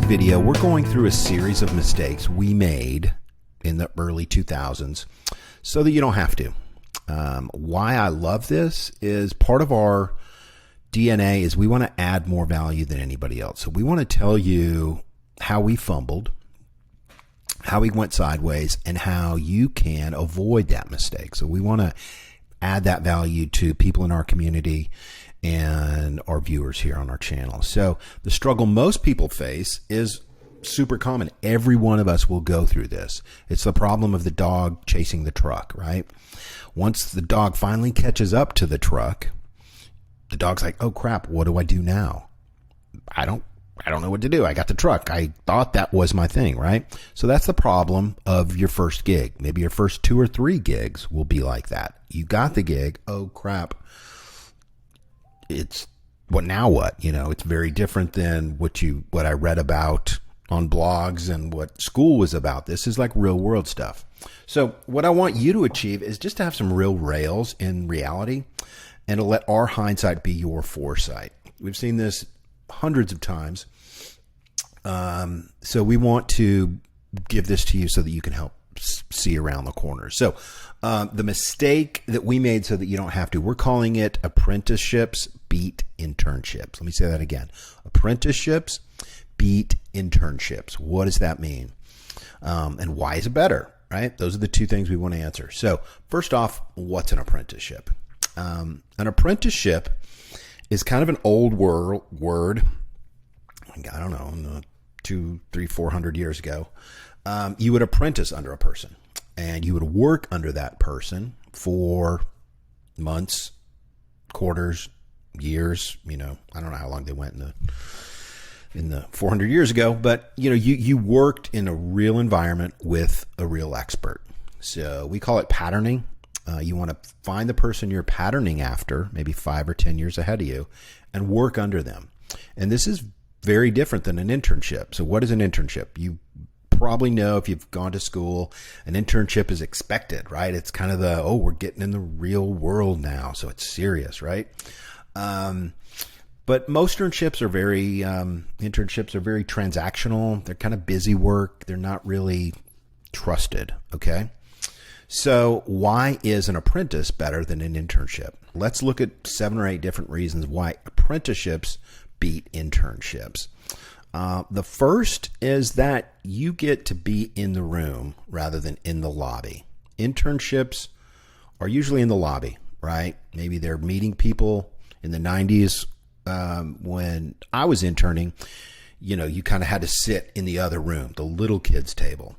video, we're going through a series of mistakes we made in the early 2000s so that you don't have to. Why I love this is part of our DNA is we want to add more value than anybody else. So we want to tell you how we fumbled, how we went sideways, and how you can avoid that mistake. So we want to add that value to people in our community and our viewers here on our channel. So the struggle most people face is super common. Every one of us will go through this. It's the problem of the dog chasing the truck, right? Once the dog finally catches up to the truck, the dog's like, oh crap, what do I do now? I don't know what to do. I got the truck. I thought that was my thing, right? So that's the problem of your first gig. Maybe your first 2 or 3 gigs will be like that. You got the gig. Oh crap. It's what now what? You know, it's very different than what I read about on blogs and what school was about. This is like real world stuff. So what I want you to achieve is just to have some real rails in reality and to let our hindsight be your foresight. We've seen this hundreds of times. So we want to give this to you so that you can help see around the corners. So the mistake that we made so that you don't have to, we're calling it apprenticeships beat internships. Let me say that again. Apprenticeships beat internships. What does that mean? And why is it better, right? Those are the 2 things we want to answer. So first off, what's an apprenticeship? An apprenticeship is kind of an old word. I don't know, 200, 300, 400 years ago. You would apprentice under a person and you would work under that person for months, quarters, years. You know, I don't know how long they went in the 400 years ago, but you know, you worked in a real environment with a real expert. So we call it patterning. You want to find the person you're patterning after, maybe 5 or 10 years ahead of you, and work under them. And this is very different than an internship. So what is an internship? You probably know if you've gone to school, an internship is expected, right? It's kind of we're getting in the real world now, so it's serious, right? But most internships are very transactional. They're kind of busy work. They're not really trusted, okay? So why is an apprentice better than an internship? Let's look at 7 or 8 different reasons why apprenticeships beat internships. The first is that you get to be in the room rather than in the lobby. Internships are usually in the lobby, right? Maybe they're meeting people. In the 90s, when I was interning, you know, you kind of had to sit in the other room, the little kids table.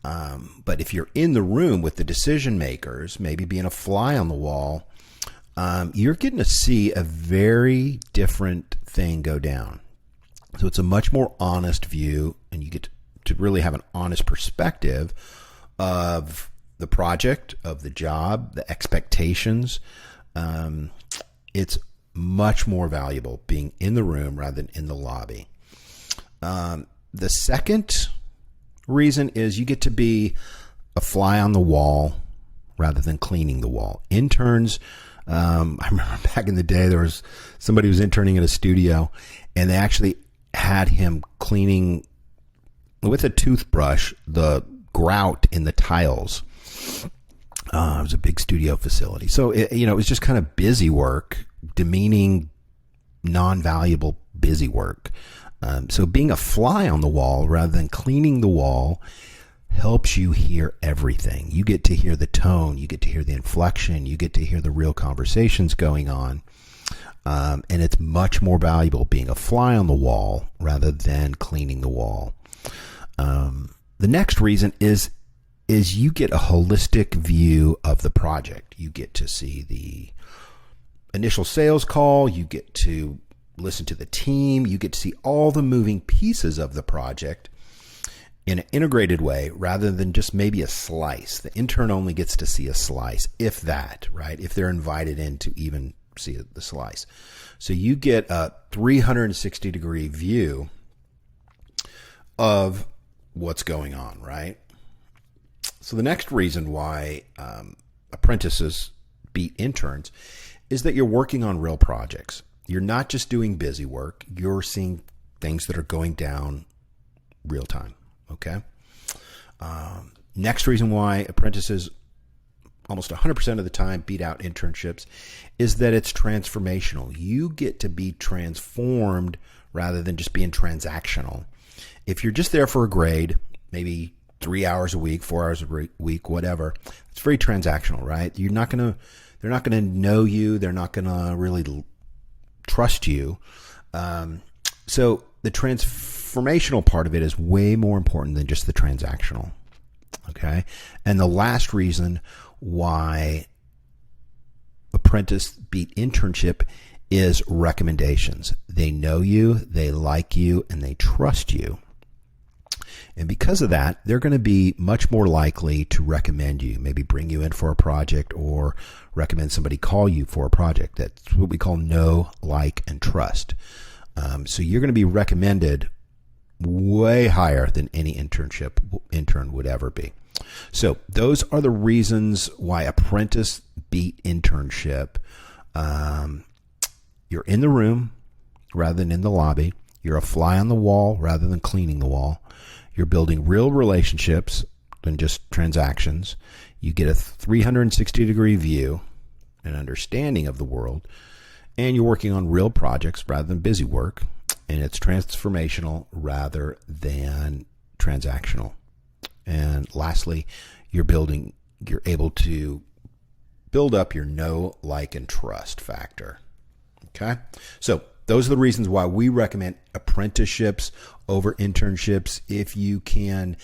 But if you're in the room with the decision makers, maybe being a fly on the wall, you're getting to see a very different thing go down. So it's a much more honest view, and you get to really have an honest perspective of the project, of the job, the expectations. It's much more valuable being in the room rather than in the lobby. The second reason is you get to be a fly on the wall rather than cleaning the wall. Interns, I remember back in the day, there was somebody who was interning in a studio, and they actually had him cleaning with a toothbrush the grout in the tiles. It was a big studio facility. So, it was just kind of busy work, demeaning, non-valuable busy work. So being a fly on the wall rather than cleaning the wall helps you hear everything. You get to hear the tone. You get to hear the inflection. You get to hear the real conversations going on. And it's much more valuable being a fly on the wall rather than cleaning the wall. The next reason is you get a holistic view of the project. You get to see the initial sales call. You get to listen to the team. You get to see all the moving pieces of the project in an integrated way rather than just maybe a slice. The intern only gets to see a slice, if that, right? If they're invited in to even see the slice. So you get a 360-degree view of what's going on, right? So the next reason why apprentices beat interns is that you're working on real projects. You're not just doing busy work. You're seeing things that are going down real time. Okay. Next reason why apprentices almost 100% of the time beat out internships is that it's transformational. You get to be transformed rather than just being transactional. If you're just there for a grade, maybe 3 hours a week, 4 hours a week, whatever, it's very transactional, right? They're not going to know you. They're not going to really trust you. So the transformational part of it is way more important than just the transactional. Okay. And the last reason why apprentice beat internship is recommendations. They know you, they like you, and they trust you. And because of that, they're going to be much more likely to recommend you, maybe bring you in for a project or recommend somebody call you for a project. That's what we call know, like, and trust. So you're going to be recommended way higher than any intern would ever be. So those are the reasons why apprentice beat internship. You're in the room rather than in the lobby. You're a fly on the wall rather than cleaning the wall. You're building real relationships than just transactions. You get a 360-degree view and understanding of the world. And you're working on real projects rather than busy work. And it's transformational rather than transactional. And lastly, you're able to build up your know, like, and trust factor. Okay? So those are the reasons why we recommend apprenticeships over internships. If you can,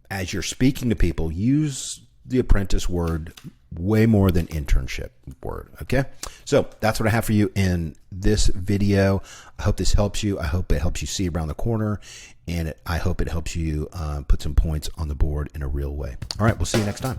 as you're speaking to people, use the apprentice word way more than internship word. Okay. So that's what I have for you in this video. I hope this helps you. I hope it helps you see around the corner, and I hope it helps you put some points on the board in a real way. All right. We'll see you next time.